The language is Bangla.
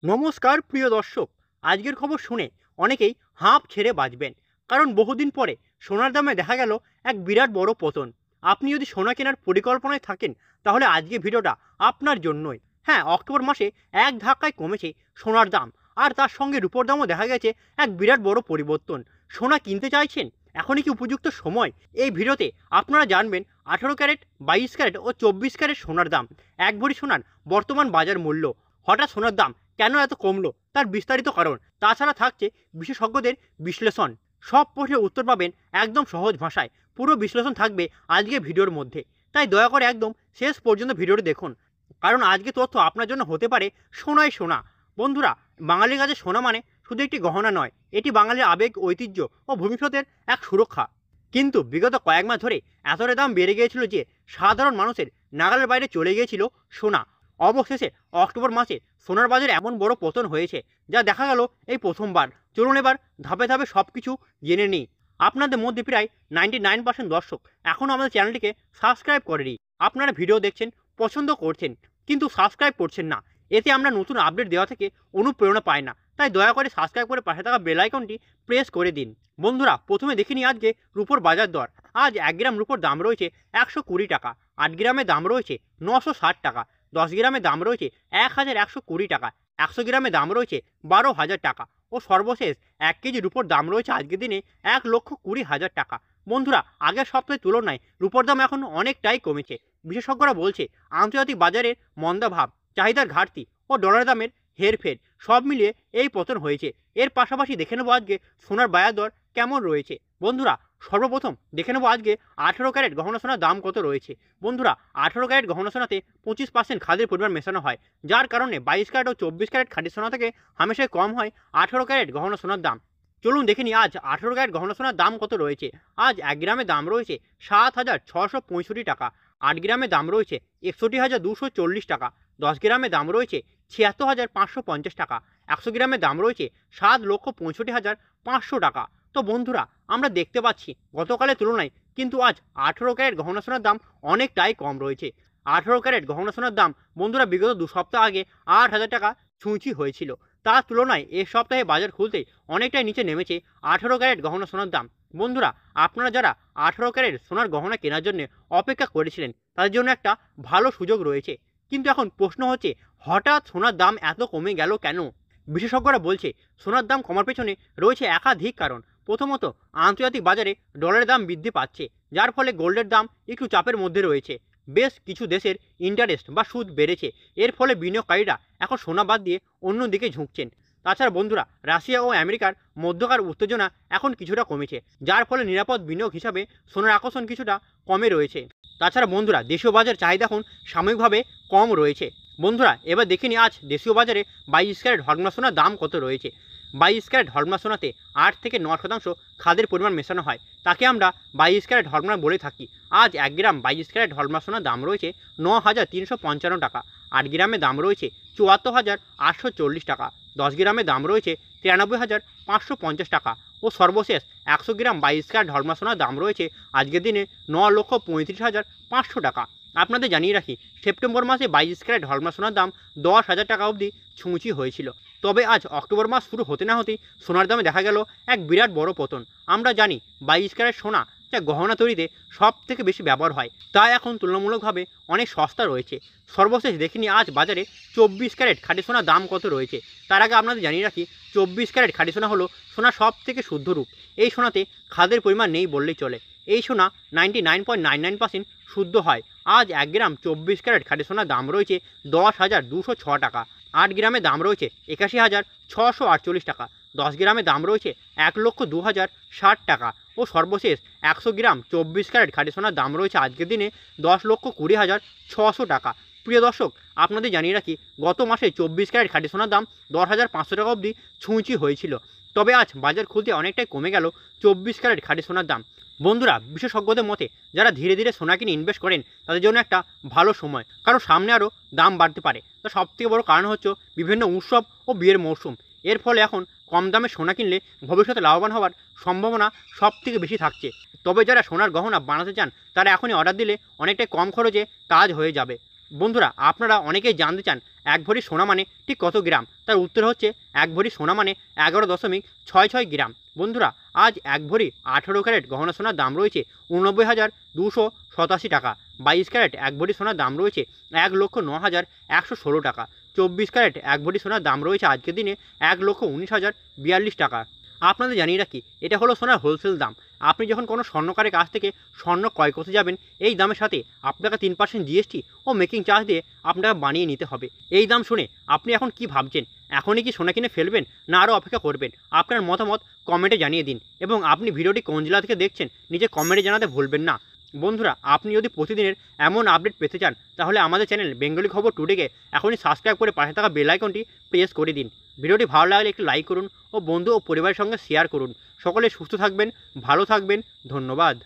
নমস্কার প্রিয় দর্শক। আজকের খবর শুনে অনেকেই হাঁপ ছেড়ে বাঁচবেন, কারণ বহুদিন পরে সোনার দামে দেখা গেল এক বিরাট বড় পতন। আপনি যদি সোনা কেনার পরিকল্পনায় থাকেন, তাহলে আজকে ভিডিওটা আপনার জন্যই। হ্যাঁ, অক্টোবর মাসে এক ধাক্কায় কমেছে সোনার দাম, আর তার সঙ্গে রূপোর দামও দেখা গেছে এক বিরাট বড় পরিবর্তন। সোনা কিনতে চাইছেন? এখনই কি উপযুক্ত সময়? এই ভিডিওতে আপনারা জানবেন 18 ক্যারেট, 22 ক্যারেট ও 24 ক্যারেট সোনার দাম, এক ভরি সোনার বর্তমান বাজার মূল্য, হঠাৎ সোনার দাম কেন এত কমলো তার বিস্তারিত কারণ, তাছাড়া থাকছে বিশেষজ্ঞদের বিশ্লেষণ। সব প্রশ্নের উত্তর পাবেন একদম সহজ ভাষায়। পুরো বিশ্লেষণ থাকবে আজকে ভিডিওর মধ্যে, তাই দয়া করে একদম শেষ পর্যন্ত ভিডিওটি দেখুন, কারণ আজকে তথ্য আপনার জন্য হতে পারে সোনায় সোনা। বন্ধুরা, বাঙালির কাছে সোনা মানে শুধু একটি গহনা নয়, এটি বাঙালির আবেগ, ঐতিহ্য ও ভবিষ্যতের এক সুরক্ষা। কিন্তু বিগত কয়েক মাস ধরে এতটা দাম বেড়ে গিয়েছিল যে সাধারণ মানুষের নাগালের বাইরে চলে গিয়েছিল সোনা। অবশেষে অক্টোবর মাসে সোনার বাজারে এমন বড় পতন হয়েছে, যা দেখা গেল এই প্রথমবার। চলুন এবার ধাপে ধাপে সব কিছু জেনে নিই। আপনাদের মধ্যে প্রায় 99% দর্শক এখনও আমাদের চ্যানেলটিকে সাবস্ক্রাইব করেনি। আপনারা ভিডিও দেখছেন, পছন্দ করছেন, কিন্তু সাবস্ক্রাইব করছেন না। এতে আমরা নতুন আপডেট দেওয়া থেকে অনুপ্রেরণা পাই না, তাই দয়া করে সাবস্ক্রাইব করে পাশে থাকা বেল আইকনটি প্রেস করে দিন। বন্ধুরা, প্রথমে দেখে নিই আজকে রূপোর বাজার দর। আজ 1 গ্রাম রূপোর দাম রয়েছে 120 টাকা, 8 গ্রামের দাম রয়েছে 960 টাকা, 10 গ্রামের দাম রয়েছে 1120 টাকা, 100 গ্রামের দাম রয়েছে 12,000 টাকা ও সর্বশেষ 1 কেজি রূপোর দাম রয়েছে আজকের দিনে 1,20,000 টাকা। বন্ধুরা, আগের সপ্তাহের তুলনায় রূপোর দাম এখন অনেকটাই কমেছে। বিশেষজ্ঞরা বলছে আন্তর্জাতিক বাজারের মন্দাভাব, চাহিদার ঘাটতি ও ডলার দামের হেরফের সব মিলিয়ে এই পতন হয়েছে। এর পাশাপাশি দেখে নেবো আজকে সোনার বাজার দর কেমন রয়েছে। বন্ধুরা, সর্বপ্রথম দেখে নেবো আজকে 18 ক্যারেট গহনা সোনার দাম কত রয়েছে। বন্ধুরা, 18 ক্যারেট গহনা সোনাতে 25% খাদের পরিমাণ মেশানো হয়, যার কারণে 22 ক্যারেট ও 24 ক্যারেট খাঁটি সোনা থেকে হামেশাই কম হয় 18 ক্যারেট গহনা সোনার দাম। চলুন দেখে নিই আজ 18 ক্যারেট গহনা সোনার দাম কত রয়েছে। আজ 1 গ্রামের দাম রয়েছে 7,665 টাকা, 8 গ্রামের দাম রয়েছে 61,240 টাকা, 10 গ্রামের দাম রয়েছে 76,550 টাকা, 100 গ্রামের দাম রয়েছে 7,65,500 টাকা। তো বন্ধুরা, আমরা দেখতে পাচ্ছি গতকালের তুলনায় কিন্তু আজ 18 ক্যারেট গহনা সোনার দাম অনেকটাই কম রয়েছে। 18 ক্যারেট গহনা সোনার দাম বন্ধুরা বিগত 2 সপ্তাহ আগে 8,000 টাকা ছুঁচি হয়েছিল, তার তুলনায় এ সপ্তাহে বাজার খুলতেই অনেকটাই নিচে নেমেছে 18 ক্যারেট গহনা সোনার দাম। বন্ধুরা, আপনারা যারা 18 ক্যারেট সোনার গহনা কেনার জন্য অপেক্ষা করেছিলেন, তাদের জন্য একটা ভালো সুযোগ রয়েছে। কিন্তু এখন প্রশ্ন হচ্ছে, হঠাৎ সোনার দাম এত কমে গেল কেন? বিশেষজ্ঞরা বলছে সোনার দাম কমার পেছনে রয়েছে একাধিক কারণ। প্রথমত, আন্তর্জাতিক বাজারে ডলারের দাম বৃদ্ধি পাচ্ছে, যার ফলে গোল্ডের দাম একটু চাপের মধ্যে রয়েছে। বেশ কিছু দেশের ইন্টারেস্ট বা সুদ বেড়েছে, এর ফলে বিনিয়োগকারীরা এখন সোনা বাদ দিয়ে অন্য দিকে ঝুঁকছেন। তাছাড়া বন্ধুরা, রাশিয়া ও আমেরিকার মধ্যকার উত্তেজনা এখন কিছুটা কমেছে, যার ফলে নিরাপদ বিনিয়োগ হিসাবে সোনার আকর্ষণ কিছুটা কমে রয়েছে। তাছাড়া বন্ধুরা, দেশীয় বাজার চাহিদা এখন সাময়িকভাবে কম রয়েছে। বন্ধুরা, এবার দেখে নিই আজ দেশীয় বাজারে 22 ক্যারেট হলমা সোনার দাম কত রয়েছে। 22 ক্যারেট হলমা সোনাতে 8 থেকে 9% খাদের পরিমাণ মেশানো হয়, তাকে আমরা 22 ক্যারেট হলমা বলে থাকি। আজ 1 গ্রাম 22 ক্যারেট হলমা সোনার দাম রয়েছে 9,355 টাকা, 8 গ্রামের দাম রয়েছে 74,840 টাকা, 10 গ্রামের দাম রয়েছে 93,550 টাকা ও সর্বশেষ 100 গ্রাম 22 ক্যারেট হলমা সোনার দাম রয়েছে আজকের দিনে 9,35,500 টাকা। আপনাদের জানিয়ে রাখি, সেপ্টেম্বর মাসে 22 ক্যারেট হলমা সোনার দাম 10,000 টাকা অবধি ছুঁচি হয়েছিল। তবে আজ অক্টোবর মাস শুরু হতে না হতেই সোনার দামে দেখা গেল এক বিরাট বড় পতন। আমরা জানি 22 ক্যারেট সোনা যা গহনা তৈরিতে সব থেকে বেশি ব্যবহার হয়, তা এখন তুলনামূলকভাবে অনেক সস্তা রয়েছে। সর্বশেষ দেখিনি আজ বাজারে 24 ক্যারেট খাঁটি সোনার দাম কত রয়েছে। তার আগে আপনাদের জানিয়ে রাখি, 24 ক্যারেট খাঁটি সোনা হলো সোনার সব থেকে শুদ্ধ রূপ। এই সোনাতে খাদের পরিমাণ নেই বললেই চলে। এই সোনা 99.99% শুদ্ধ হয়। আজ 1 গ্রাম 24 ক্যারেট খাঁটি সোনার দাম রয়েছে 10,206 টাকা, 8 গ্রামের দাম রয়েছে 81,648 টাকা, 10 গ্রামের দাম রয়েছে 1,02,060 টাকা ও সর্বশেষ 100 গ্রাম 24 ক্যারেট খাঁটি সোনার দাম রয়েছে আজকের দিনে 10,20,600 টাকা। প্রিয় দর্শক, আপনাদের জানিয়ে রাখি, গত মাসে 24 ক্যারেট খাঁটি সোনার দাম 10,500 টাকা অবধি ছুঁচি হয়েছিল। তবে আজ বাজার খুলতে অনেকটাই কমে গেল 24 ক্যারেট খাঁটি সোনার দাম। বন্ধুরা, বিশেষজ্ঞদের মতে যারা ধীরে ধীরে সোনা কিনে ইনভেস্ট করেন, তাদের জন্য একটা ভালো সময়, কারণ সামনে আরও দাম বাড়তে পারে। তার সবথেকে বড় কারণ হচ্ছে বিভিন্ন উৎসব ও বিয়ের মৌসুম। এর ফলে এখন কম দামে সোনা কিনলে ভবিষ্যতে লাভবান হওয়ার সম্ভাবনা সব থেকে বেশি থাকছে। তবে যারা সোনার গহনা বানাতে চান, তারা এখনই অর্ডার দিলে অনেকটাই কম খরচে কাজ হয়ে যাবে। বন্ধুরা আপনারা অনেকেই জানতে চান 1 ভরি সোনা মানে ঠিক কত গ্রাম। তার উত্তর হচ্ছে 1 ভরি সোনা মানে 11.66 গ্রাম। বন্ধুরা আজ 1 ভরি 18 ক্যারেট গহনা সোনার দাম রয়েছে 89,287 টাকা। 22 ক্যারেট 1 ভরি সোনার দাম রয়েছে 1,09,116 টাকা। 24 ক্যারেট 1 ভরি সোনার দাম রয়েছে আজকের দিনে 1,19,042 টাকা। আপনাদের জানিয়ে রাখি এটা হলো সোনার হোলসেল দাম। আপনি যখন কোনো স্বর্ণকারের কাছ থেকে স্বর্ণ ক্রয় করতে যাবেন এই দামের সাথে আপনাকে 3% জিএসটি ও মেকিং চার্জ দিয়ে আপনাকে বানিয়ে নিতে হবে। এই দাম শুনে আপনি এখন কি ভাবছেন? এখনই কি সোনা কিনে ফেলবেন না আরও অপেক্ষা করবেন? আপনার মতামত কমেন্টে জানিয়ে দিন এবং আপনি ভিডিওটি কোন জেলা থেকে দেখছেন নিজে কমেন্টে জানাতে ভুলবেন না। বন্ধুরা আপনি যদি প্রতিদিনের এমন আপডেট পেতে চান তাহলে আমাদের চ্যানেল বেঙ্গলি খবর টুডেকে এখনই সাবস্ক্রাইব করে পাশে থাকা বেল আইকনটি প্রেস করে দিন। ভিডিওটি ভালো লাগলে একটি লাইক করুন ও বন্ধু ও পরিবারের সঙ্গে শেয়ার করুন। সকলে সুস্থ থাকবেন, ভালো থাকবেন। ধন্যবাদ।